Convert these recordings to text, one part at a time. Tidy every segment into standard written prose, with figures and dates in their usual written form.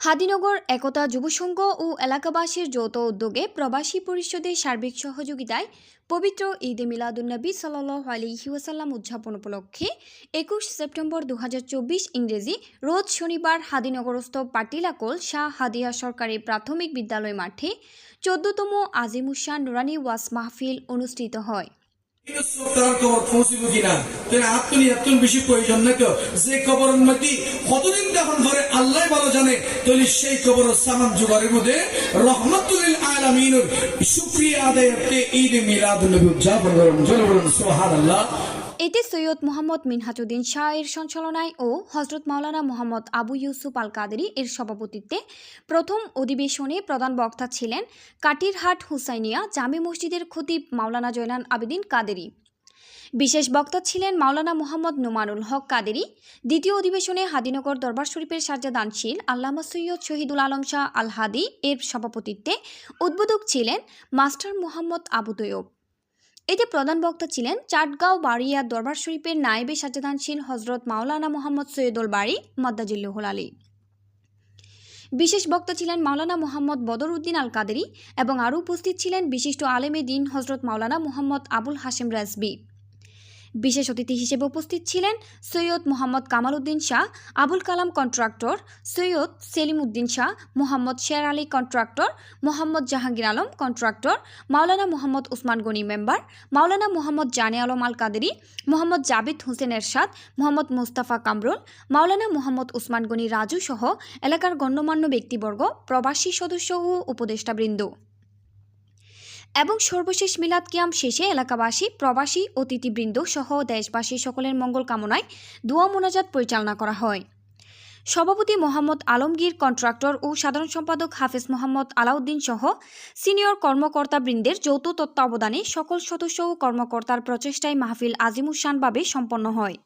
হাদিনগর একতা যুবসংঘ ও এলাকাবাসীর যৌথ উদ্যোগে প্রবাসী পরিষদের সার্বিক সহযোগিতায় পবিত্র ঈদে মিলাদুন্নবী সাল্লাল্লাহু আলাইহি ওয়াসাল্লাম উদযাপন উপলক্ষে ২১ সেপ্টেম্বর ২০২৪ ইংরেজি রোজ শনিবার হাদিনগরস্থ পাটিলাকোল শাহ হাদিয়া সরকারি প্রাথমিক বিদ্যালয় মাঠে ১৪তম আজিমুসান নুরানি ওয়াজ মাহফিল অনুষ্ঠিত হয়। বেশি প্রয়োজন না কেউ যে কবরের মধ্যে কতদিন দাফন করে আল্লাহ ভালো জানে, তাহলে সেই কবর সামান জুগারের মধ্যে রহমতুল আলামিনের শুকরিয়া আদায়তে ঈদ মিলাদুন্নবী উদযাপন করেন। সুবহানাল্লাহ। এতে সৈয়দ মোহাম্মদ মিনহাজউদ্দিন শাহ এর সঞ্চালনায় ও হযরত মাওলানা মোহাম্মদ আবু ইউসুফ আল কাদেরী এর সভাপতিত্বে প্রথম অধিবেশনে প্রধান বক্তা ছিলেন কাটিরহাট হুসাইনিয়া জামে মসজিদের খতিব মাওলানা জয়নাল আবেদিন কাদেরী। বিশেষ বক্তা ছিলেন মাওলানা মোহাম্মদ নোমানুল হক কাদেরী। দ্বিতীয় অধিবেশনে হাদিনগর দরবার শরীফের সাজ্জাদানশীল আল্লামা সৈয়দ শহীদুল আলম শাহ আল হাদি এর সভাপতিত্বে উদ্বোধক ছিলেন মাস্টার মোহাম্মদ আবু তৈয়ব। এতে প্রধান বক্তা ছিলেন চাটগাঁও বাড়িয়া দরবার শরীফের নায়েবে সাজ্জাদানশীল হজরত মাওলানা মোহাম্মদ সৈয়দুল বাড়ি মাদ্দাজিল্লুহুল আলী। বিশেষ বক্তা ছিলেন মাওলানা মোহাম্মদ বদর উদ্দিন আল কাদেরী এবং আরও উপস্থিত ছিলেন বিশিষ্ট আলেমে দিন হজরত মাওলানা মোহাম্মদ আবুল হাশেম রাজবি। বিশেষ অতিথি হিসেবে উপস্থিত ছিলেন সৈয়দ মোহাম্মদ কামাল উদ্দিন শাহ, আবুল কালাম কন্ট্রাক্টর, সৈয়দ সেলিম উদ্দিন শাহ, মোহাম্মদ শের আলী কন্ট্রাক্টর, মোহাম্মদ জাহাঙ্গীর আলম কন্ট্রাক্টর, মাওলানা মোহাম্মদ উসমান গনি মেম্বার, মাওলানা মোহাম্মদ জানে আলম আল কাদেরী, মোহাম্মদ জাবিদ হোসেন এরশাদ, মোহাম্মদ মুস্তাফা কামরুল, মাওলানা মোহাম্মদ উসমান গনি রাজু সহ এলাকার গণ্যমান্য ব্যক্তিবর্গ, প্রবাসী সদস্য ও উপদেষ্টাবৃন্দ। এবং সর্বশেষ মিলাদ কিয়াম শেষে এলাকাবাসী, প্রবাসী অতিথিবৃন্দ সহ দেশবাসী সকলের মঙ্গল কামনায় দোয়া মোনাজাত পরিচালনা করা হয়। সভাপতি মোহাম্মদ আলমগীর কন্ট্রাক্টর ও সাধারণ সম্পাদক হাফেজ মোহাম্মদ আলাউদ্দিন সহ সিনিয়র কর্মকর্তাবৃন্দের যৌথ তত্ত্বাবধানে সকল সদস্য ও কর্মকর্তার প্রচেষ্টায় মাহফিল আজিমুসানভাবে সম্পন্ন হয়।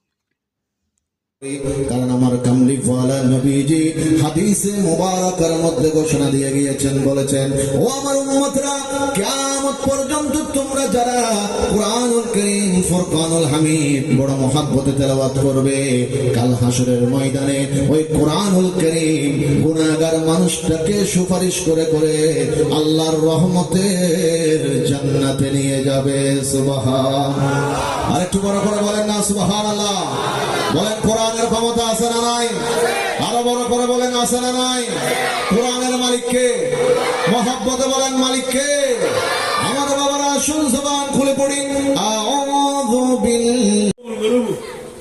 কারণ আমার কামলিওয়ালা নবীজি হাদিসে মুবারাকার মধ্যে ঘোষণা দিয়ে গিয়েছেন, বলেছেন, ও আমার উম্মতরা, কিয়ামত পর্যন্ত তোমরা যারা কুরআনুল কারীম ফুরকানুল হামিদ বড় মহব্বতে তেলাওয়াত করবে, কাল হাসরের ময়দানে ওই কুরআনুল কারীম গুনাহগার মানুষটাকে সুপারিশ করে করে আল্লাহর রহমতের জান্নাতে নিয়ে যাবে। সুবহানাল্লাহ। আরেকটু বড় করে বলেন না সুবহানাল্লাহ। বলেন, কোরআনের ক্ষমতা আছে না নাই? আরো বড় করে বলেন, আছে না নাই? কোরআনের মালিককে মহব্বতে বলেন, মালিককে। আমার বাবারা আসুন, জবান খুলে পড়ি, আউযু বিল্লাহি।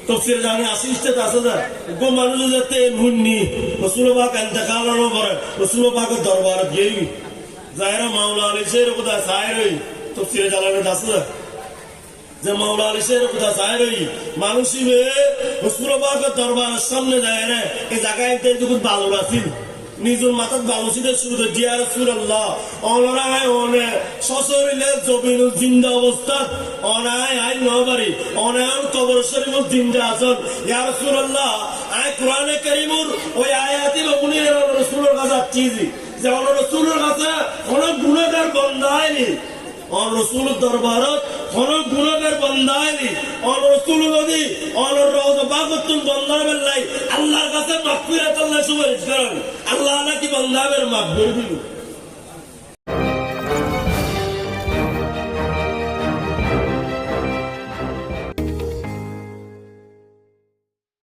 তফসির জানে আসিস্তে তাসদা গো মানুষ যাতে মুন্নি রাসূলুল্লাহ কান্দা কালানো করে রাসূলুল্লাহ দরবার গেই জায়রা মাওলা আলী শের খোদা সায়রই তফসির জানাবে তাসদা যে মাওলা আলী শের খোদা সায়রই মানুষই বে রাসূলুল্লাহ দরবারের সামনে যায় রে এই জায়গায় তে যখন ভালো রাখি নিজের মাথার বালুসিদের শুরুতে জিয়া রাসূলুল্লাহ অনরায় অনে সশরীরে জবিন জিন্দা অবস্থা অনায় আই নবারি অনায় কবর শরীফ জিন্দা আছেন ইয়া রাসূলুল্লাহ আয় কোরআনে কারীমুর ওই আয়াতি বগুনির রাসূলের কাছে চিজি যে রাসূলের কাছে অনেক গুনাহগার বান্দা আইনি রাসূলের দরবারত অনেক গুনাহগার বান্দা আইনি রাসূল নবী রওজা বাগতুন বান্দার বেলাই আল্লাহর কাছে মাগফিরাত আল্লাহ সুবহানাহু ওয়া তাআলা আল্লাহ নাকি বান্দাদের মাগফিরাত দিবেন।